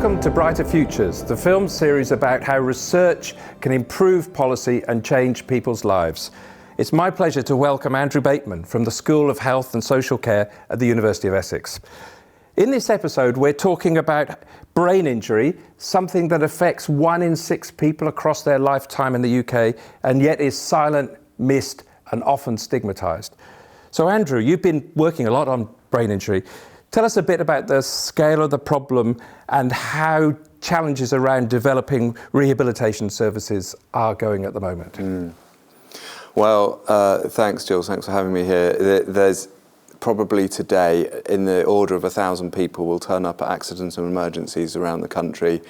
Welcome to Brighter Futures, the film series about how research can improve policy and change people's lives. It's my pleasure to welcome Andrew Bateman from the School of Health and Social Care at the University of Essex. In this episode, we're talking about brain injury, something that affects 1 in 6 people across their lifetime in the UK, and yet is silent, missed, and often stigmatised. So Andrew, you've been working a lot on brain injury. Tell us a bit about the scale of the problem and how challenges around developing rehabilitation services are going at the moment. Well, thanks, Jules. Thanks for having me here. There's probably today in the order of 1,000 people will turn up at accidents and emergencies around the country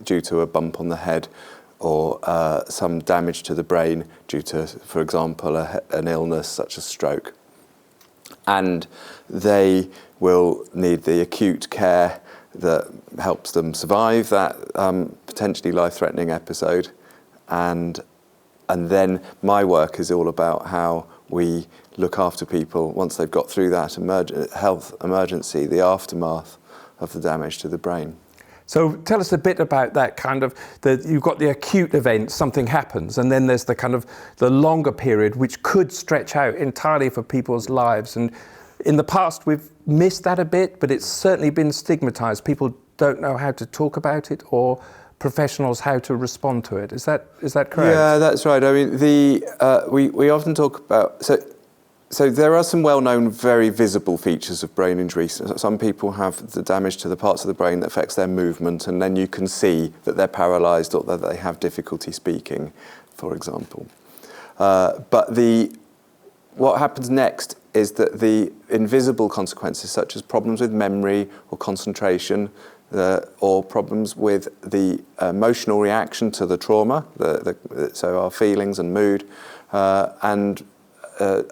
due to a bump on the head or some damage to the brain due to, for example, an illness such as stroke. And they will need the acute care that helps them survive that potentially life-threatening episode. And then my work is all about how we look after people once they've got through that health emergency, the aftermath of the damage to the brain. So tell us a bit about that you've got the acute event, something happens, and then there's the longer period which could stretch out entirely for people's lives. And in the past we've missed that a bit, but it's certainly been stigmatised. People don't know how to talk about it or professionals how to respond to it. Is that correct? Yeah, that's right. I mean, we often talk about... So there are some well-known, very visible features of brain injury. Some people have the damage to the parts of the brain that affects their movement, and then you can see that they're paralysed or that they have difficulty speaking, for example. But what happens next is that the invisible consequences, such as problems with memory or concentration, or problems with the emotional reaction to the trauma, so our feelings and mood, and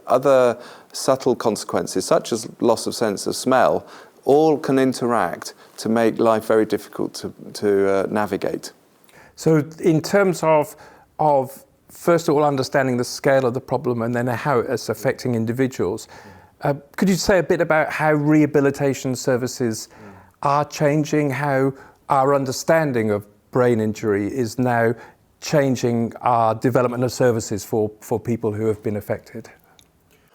other subtle consequences, such as loss of sense of smell, all can interact to make life very difficult to navigate. So in terms of first of all understanding the scale of the problem and then how it's affecting individuals, could you say a bit about how rehabilitation services are changing, how our understanding of brain injury is now changing our development of services for people who have been affected?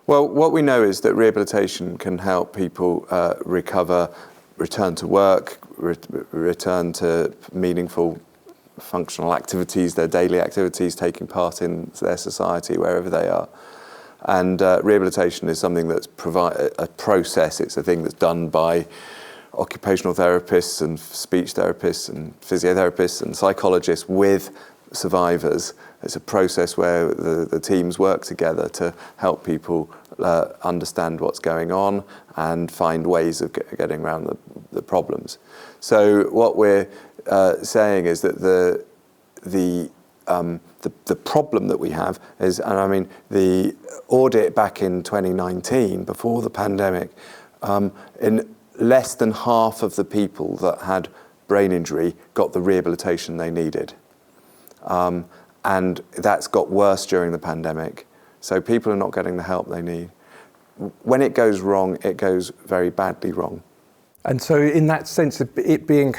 Well, what we know is that rehabilitation can help people recover, return to work, return to meaningful functional activities, their daily activities, taking part in their society, wherever they are. And rehabilitation is something that's a process. It's a thing that's done by occupational therapists and speech therapists and physiotherapists and psychologists with survivors. It's a process where the teams work together to help people understand what's going on and find ways of getting around the problems. So what we're saying is that the problem that we have is, and I mean, the audit back in 2019, before the pandemic, in less than half of the people that had brain injury got the rehabilitation they needed. And that's got worse during the pandemic. So people are not getting the help they need. When it goes wrong, it goes very badly wrong. And so in that sense, it being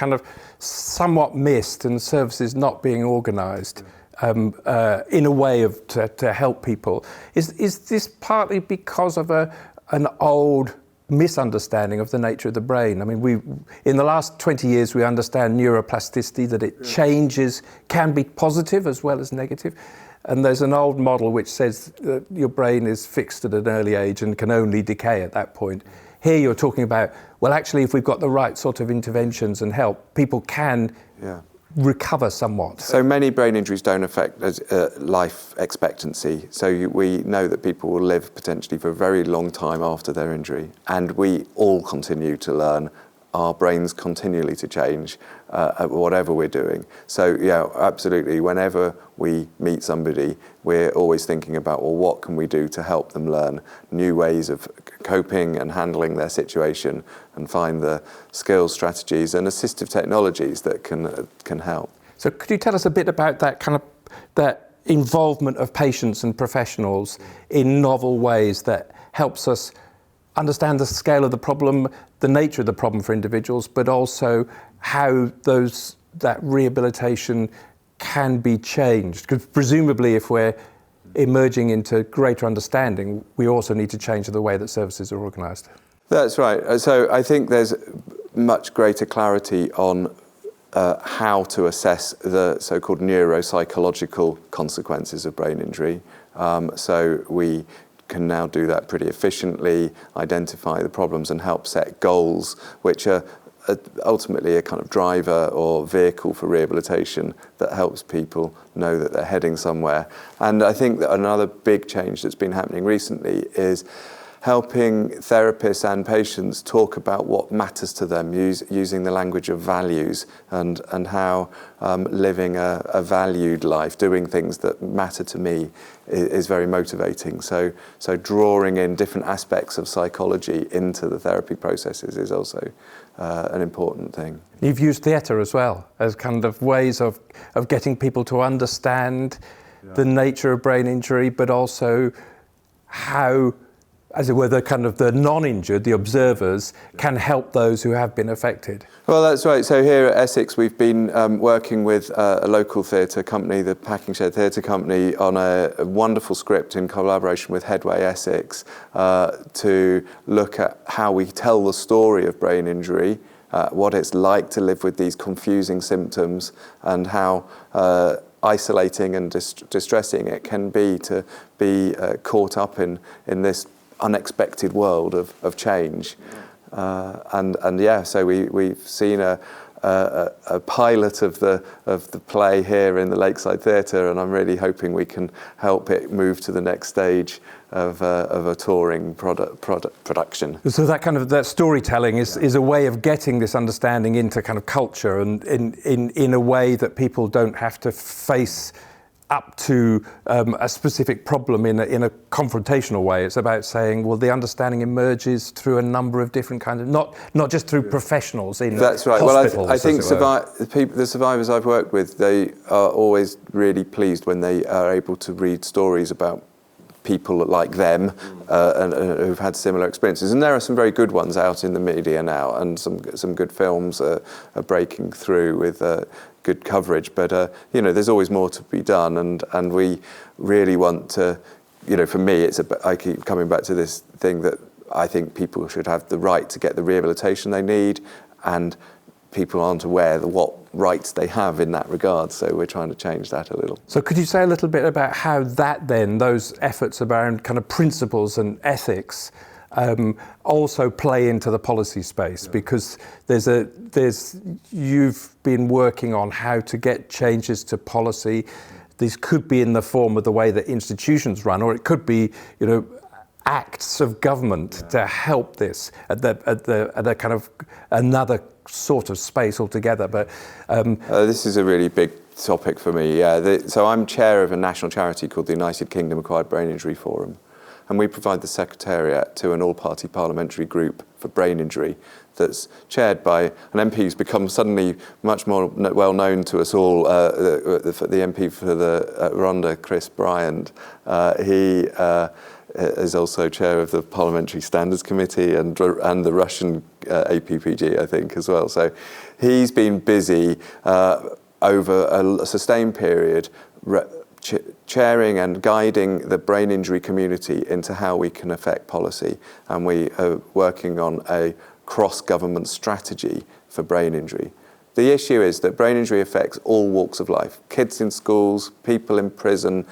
somewhat missed and services not being organised in a way to help people, is this partly because of an old misunderstanding of the nature of the brain? I mean, in the last 20 years, we understand neuroplasticity, that it changes, can be positive as well as negative. And there's an old model which says that your brain is fixed at an early age and can only decay at that point. Here you're talking about, well, actually, if we've got the right sort of interventions and help, people can recover somewhat. So many brain injuries don't affect life expectancy. So we know that people will live potentially for a very long time after their injury. And we all continue to learn. Our brains continually to change at whatever we're doing. So yeah, absolutely. Whenever we meet somebody, we're always thinking about, well, what can we do to help them learn new ways of coping and handling their situation, and find the skills, strategies, and assistive technologies that can help. So could you tell us a bit about that involvement of patients and professionals in novel ways that helps us understand the scale of the problem, the nature of the problem for individuals, but also how that rehabilitation can be changed? Because presumably if we're emerging into greater understanding, we also need to change the way that services are organised. That's right. So I think there's much greater clarity on how to assess the so-called neuropsychological consequences of brain injury. So we can now do that pretty efficiently, identify the problems and help set goals, which are ultimately a kind of driver or vehicle for rehabilitation that helps people know that they're heading somewhere. And I think that another big change that's been happening recently is helping therapists and patients talk about what matters to them, using the language of values and how living a valued life, doing things that matter to me is very motivating. So drawing in different aspects of psychology into the therapy processes is also an important thing. You've used theatre as well as kind of ways of getting people to understand the nature of brain injury, but also how, as it were, the non-injured, the observers, can help those who have been affected. Well, that's right. So here at Essex, we've been working with a local theatre company, the Packing Shed Theatre Company, on a wonderful script in collaboration with Headway Essex to look at how we tell the story of brain injury, what it's like to live with these confusing symptoms, and how isolating and distressing it can be to be caught up in this unexpected world of change. So we've seen a pilot of the play here in the Lakeside Theatre, and I'm really hoping we can help it move to the next stage of a touring production. So that storytelling is a way of getting this understanding into kind of culture, and in a way that people don't have to face up to a specific problem in a confrontational way. It's about saying, well, the understanding emerges through a number of different kinds of, not just through professionals in That's right. hospitals. Well, I think the survivors I've worked with, they are always really pleased when they are able to read stories about people like them and who've had similar experiences. And there are some very good ones out in the media now, and some good films are breaking through with good coverage. But there's always more to be done, and we really want to. For me, I keep coming back to this thing that I think people should have the right to get the rehabilitation they need, and people aren't aware of what rights they have in that regard, so we're trying to change that a little. So could you say a little bit about how those efforts around kind of principles and ethics also play into the policy space? Because you've been working on how to get changes to policy. These could be in the form of the way that institutions run, or it could be, acts of government to help this at the kind of another sort of space altogether. But this is a really big topic for me. So I'm chair of a national charity called the United Kingdom Acquired Brain Injury Forum, and we provide the secretariat to an all-party parliamentary group for brain injury that's chaired by an MP who's become suddenly much more well known to us all, the MP for the Rhondda, Chris Bryant. He is also chair of the Parliamentary Standards Committee and the Russian APPG, I think, as well. So he's been busy over a sustained period chairing and guiding the brain injury community into how we can affect policy. And we are working on a cross-government strategy for brain injury. The issue is that brain injury affects all walks of life. Kids in schools, people in prison,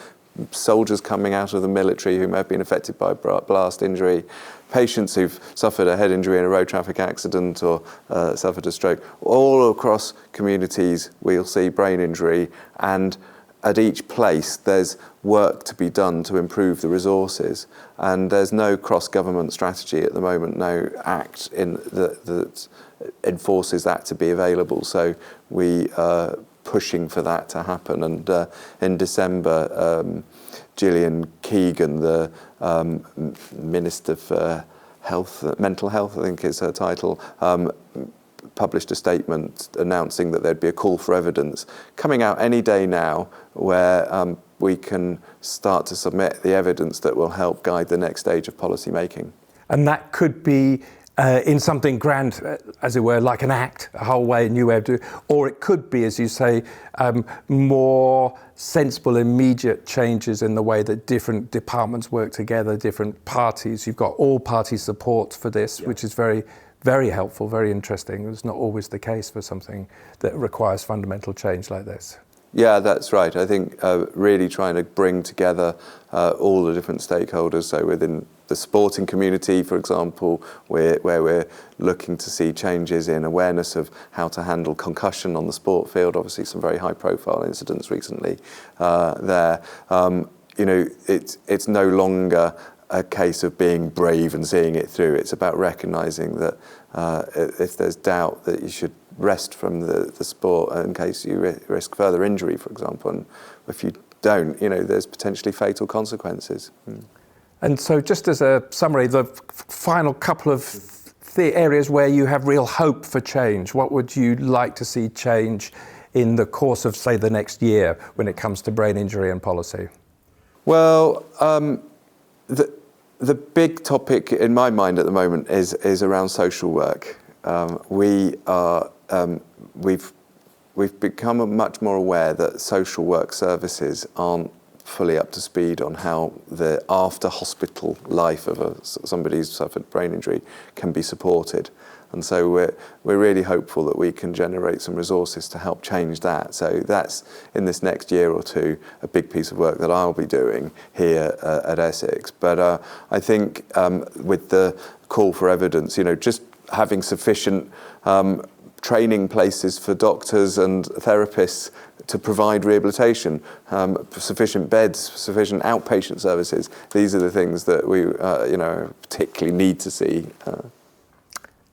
soldiers coming out of the military who may have been affected by blast injury, patients who've suffered a head injury in a road traffic accident or suffered a stroke. All across communities we'll see brain injury, and at each place there's work to be done to improve the resources, and there's no cross-government strategy at the moment, no act that enforces that to be available. So we are pushing for that to happen, and in December Gillian Keegan, the Minister for Mental Health, I think is her title, published a statement announcing that there'd be a call for evidence coming out any day now, where we can start to submit the evidence that will help guide the next stage of policy making. And that could be in something grand, as it were, like an act, a whole way, a new way of doing it. Or it could be, as you say, more sensible, immediate changes in the way that different departments work together, different parties. You've got all party support for this, which is very, very helpful, very interesting. It's not always the case for something that requires fundamental change like this. Yeah, that's right. I think really trying to bring together all the different stakeholders. So within the sporting community, for example, where we're looking to see changes in awareness of how to handle concussion on the sport field. Obviously, some very high-profile incidents recently there. It's no longer a case of being brave and seeing it through. It's about recognising that if there's doubt, that you should rest from the sport in case you risk further injury, for example. And if you don't, there's potentially fatal consequences. And so just as a summary, the final couple of areas where you have real hope for change, what would you like to see change in the course of, say, the next year when it comes to brain injury and policy? Well, the big topic in my mind at the moment is around social work. We've become much more aware that social work services aren't fully up to speed on how the after-hospital life of somebody who's suffered brain injury can be supported. And so we're really hopeful that we can generate some resources to help change that. So that's, in this next year or two, a big piece of work that I'll be doing here at Essex. But I think with the call for evidence, just having sufficient training places for doctors and therapists to provide rehabilitation, sufficient beds, sufficient outpatient services. These are the things that we, particularly need to see.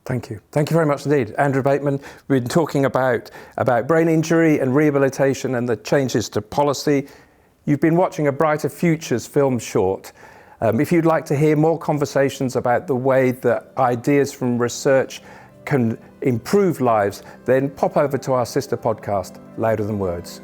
Thank you. Thank you very much indeed. Andrew Bateman, we've been talking about brain injury and rehabilitation and the changes to policy. You've been watching a Brighter Futures film short. If you'd like to hear more conversations about the way that ideas from research can improve lives, then pop over to our sister podcast, Louder Than Words.